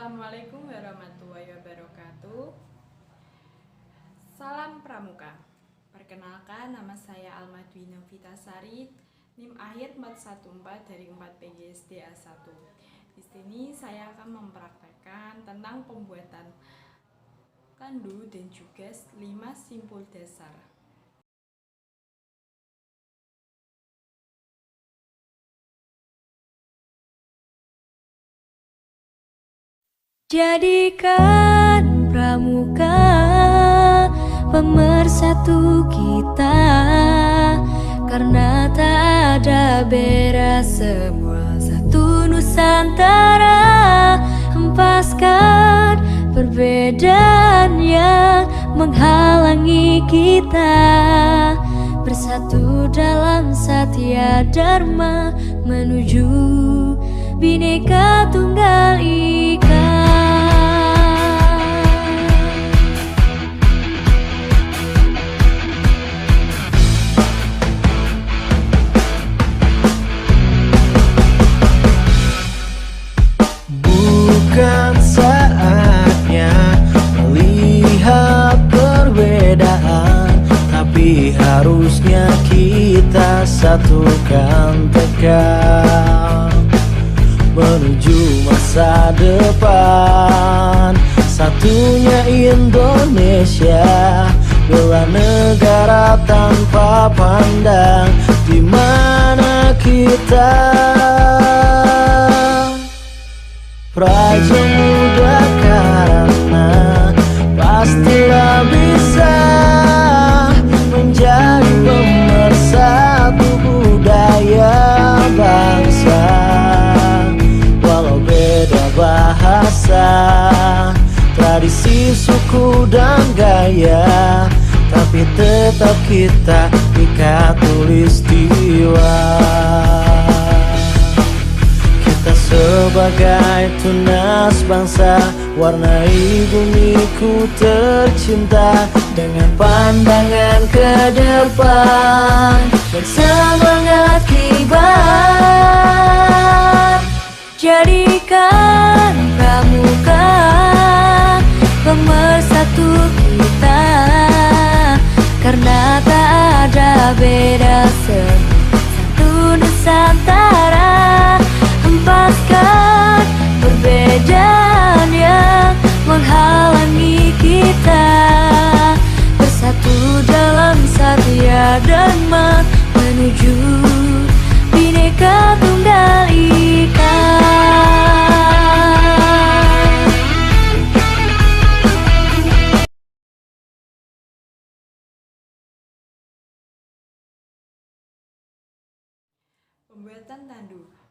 Assalamualaikum warahmatullahi wabarakatuh. Salam Pramuka. Perkenalkan, nama saya Alma Dwi Novitasari, NIM akhir 414 dari 4 PGSD A1. Di sini saya akan mempraktekkan tentang pembuatan tandu dan juga 5 simpul dasar. Jadikan pramuka pemersatu kita, karena tak ada beda, semua satu Nusantara. Hempaskan perbedaan yang menghalangi kita, bersatu dalam satya dharma menuju Bhinneka Tunggal Ika. Bukan saatnya melihat perbedaan, tapi harusnya kita satukan tekad menuju masa depan. Satunya Indonesia, bela negara tanpa pandang di mana kita. Praja Muda karena pastilah bisa menjadi pemersatu budaya bangsa. Walau beda bahasa, tradisi, suku dan gaya, tapi tetap kita Bhinneka Tulistiwa. Kita sebagai tunas bangsa, warnai bumiku tercinta dengan pandangan ke depan dan semangat kibar. Jadikan pramuka pemersatu kita, karena tak ada beda, satu Nusantara. Hempaskan perbedaan yang menghalangi kita, bersatu dalam satya dharma menuju Bhinneka Tunggal Ika.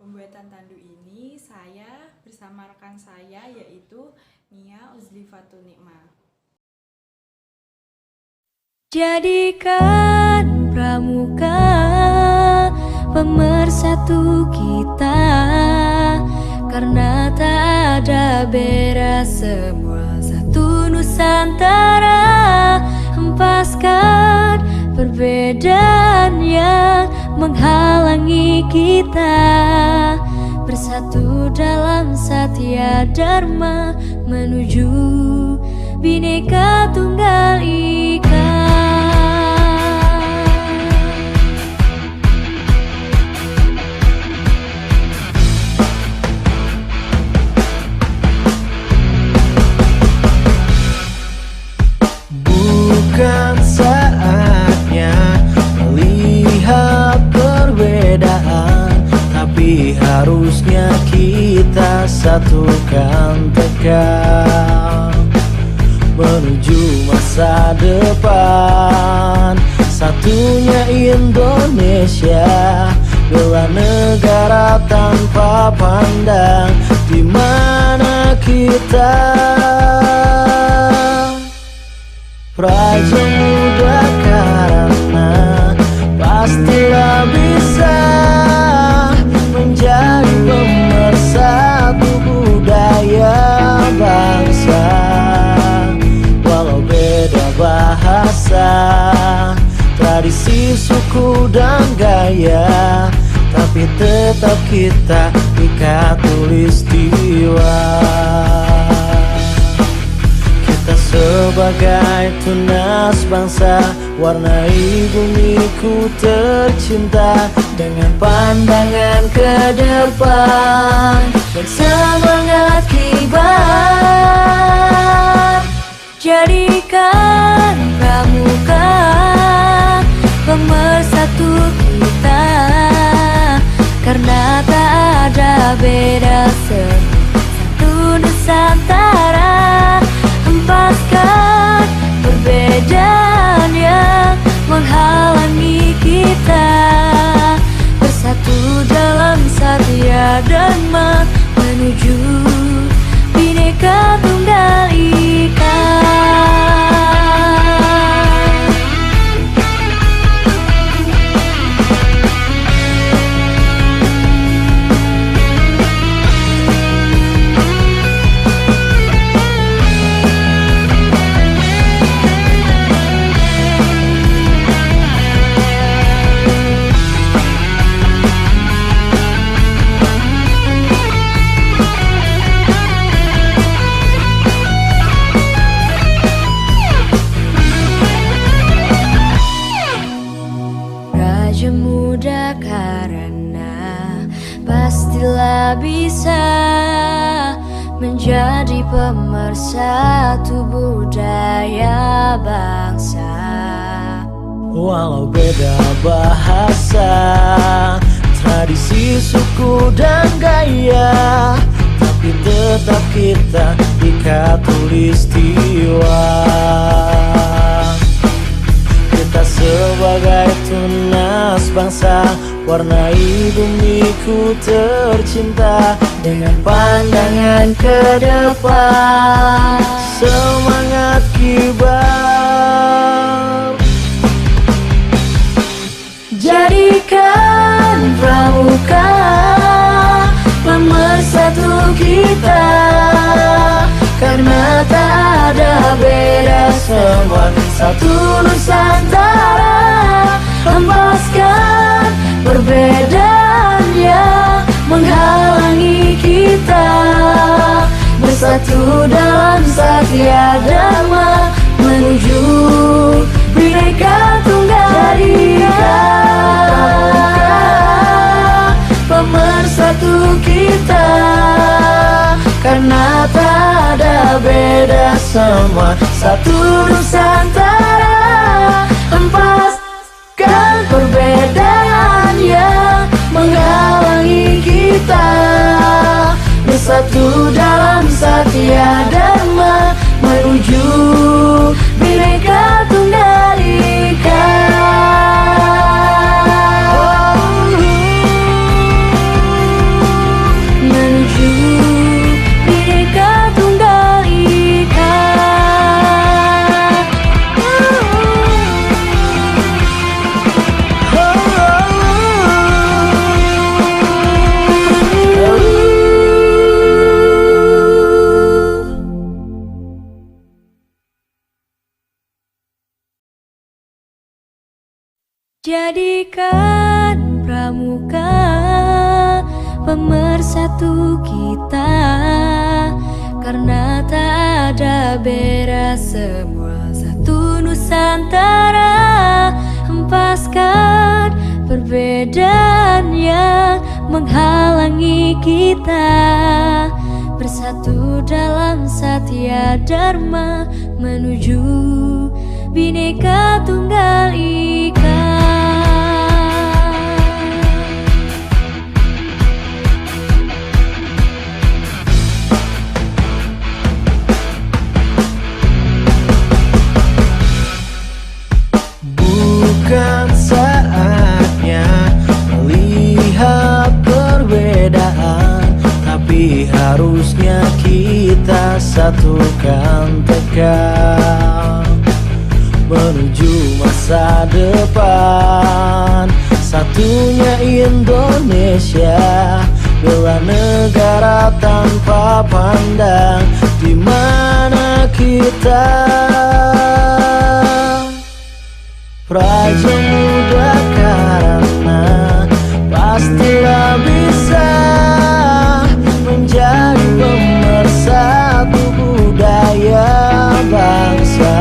Pembuatan tandu ini saya bersama rekan saya, yaitu Nia Uzlifatun Nikmah. Jadikan pramuka pemersatu kita, karena tak ada beda, semua satu Nusantara. Hempaskan perbedaan yang menghalangi kita, bersatu dalam satya dharma menuju Bhinneka Tunggal Ika. Bukan saatnya melihat perbedaan, tapi harusnya kita satukan tekad menuju masa depan. Satunya Indonesia, bela negara tanpa pandang di mana kita. Praja Muda karena pastilah bisa menjadi pemersatu budaya bangsa. Walau beda bahasa, tradisi, suku dan gaya, tapi tetap kita Bhinneka Tulistiwa. sebagai tunas bangsa, warnai bumiku tercinta dengan pandangan ke depan dan semangat kibar. Jadikan pramuka pemersatu kita, karena tak ada beda satu Nusantara. Hempaskan perbedaan yang menghalangi kita, bersatu dalam satya dharma menuju Bhinneka Tunggal Ika. Muda karena pastilah bisa menjadi pemersatu budaya bangsa. Walau beda bahasa, tradisi, suku dan gaya, tapi tetap kita ikat tulistiwa. Kita sebagai tunas bangsa, warnai bumiku tercinta dengan pandangan ke depan, semangat kibar. Jadikan pramuka pemersatu kita, karena tak ada beda, semua satu Nusantara. Hempaskan perbedaan yang menghalangi kita, bersatu dalam satya dharma menuju Bhinneka Tunggal Ika. Pemersatu kita, karena tak ada beda, semua satu Nusantara. Hempaskan perbedaan yang menghalangi kita, bersatu dalam satya dharma menuju Bhinneka Tunggal Ika. Menuju Bhinneka Tunggal Ika. Jadikan pramuka pemersatu kita, karena tak ada beda, semua satu Nusantara. Hempaskan perbedaan yang menghalangi kita, bersatu dalam satya dharma menuju Bhinneka Tunggal Ika. Bukan saatnya melihat perbedaan, tapi harusnya kita satukan tekad menuju masa depan. Satunya Indonesia, bela negara tanpa pandang di mana kita. Praja Muda karena pastilah bisa menjadi pemersatu budaya bangsa.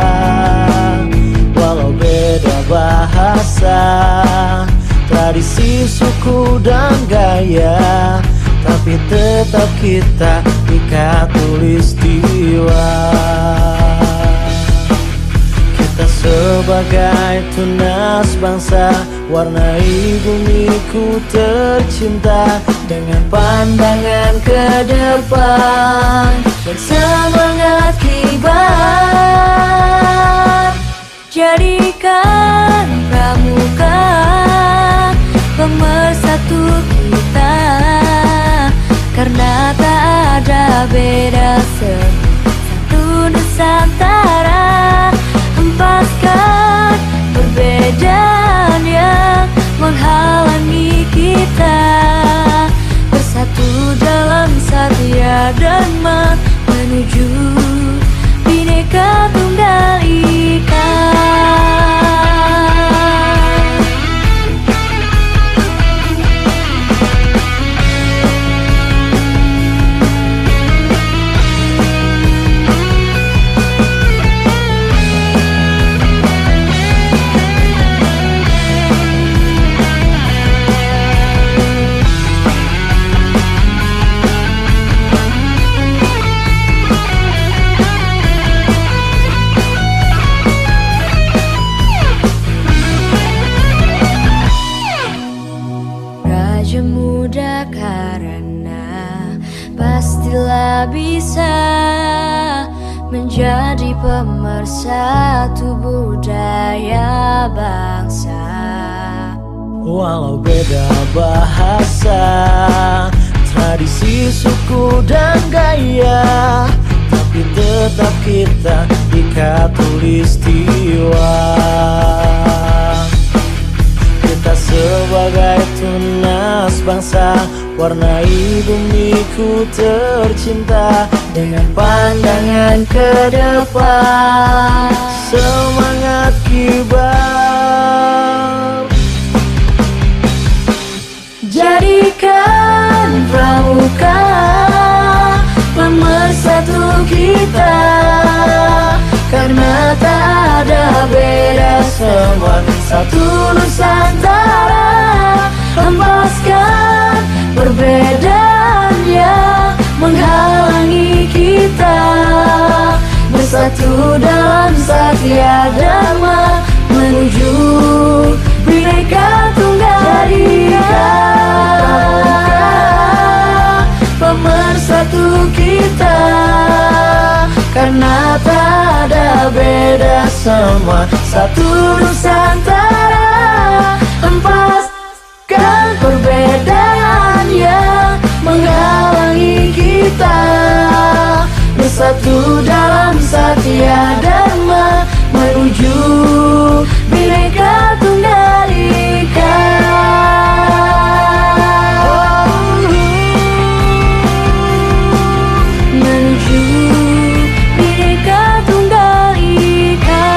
budaya, tapi tetap kita ikat tulistiwa. Kita sebagai tunas bangsa, warnai bumiku tercinta dengan pandangan ke depan dan semangat kibar. Jadikan pramuka pemersatu kita, karena tak ada beda satu Nusantara. Hempaskan perbedaan yang menghalangi kita, bersatu dalam satya dharma menuju Bhinneka Tunggal Ika. Raja muda karena pastilah bisa menjadi pemersatu budaya bangsa. Walau beda bahasa, tradisi, suku dan gaya, tapi tetap kita ikat tulistiwa. Kita sebagai tunas bangsa, warnai bumiku tercinta dengan pandangan ke depan, semangat kibar. Jadikan pramuka pemersatu kita, karena tak ada beda, semua satu Nusantara. Hempaskan perbedaan yang menghalangi kita, bersatu dalam satya dharma menuju Bhinneka Tunggal Ika. Pemersatu kita, karena tak ada beda, semua satu Nusantara. Hempaskan perbedaan yang menghalangi kita, bersatu dalam satya dharma menuju Bhinneka Tunggal Ika. Menuju Bhinneka Tunggal Ika.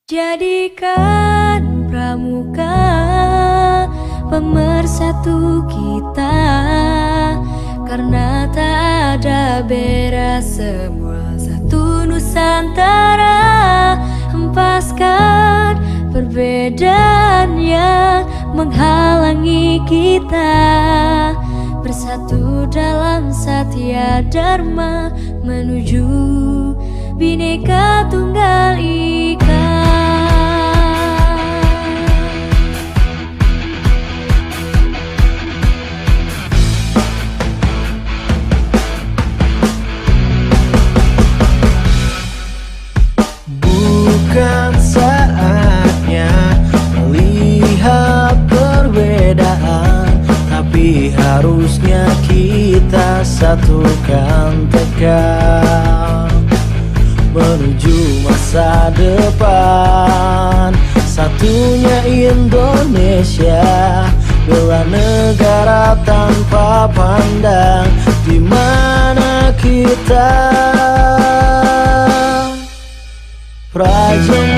Jadikan pramuka pemersatu kita, karena tak ada beda, semua satu Nusantara. Hempaskan perbedaan yang menghalangi kita, bersatu dalam satya dharma menuju Bhinneka Tunggal Ika. Bukan saatnya melihat perbedaan, tapi harusnya kita satukan tegak menuju masa depan. Satunya Indonesia, bela negara tanpa pandang di mana kita. Praja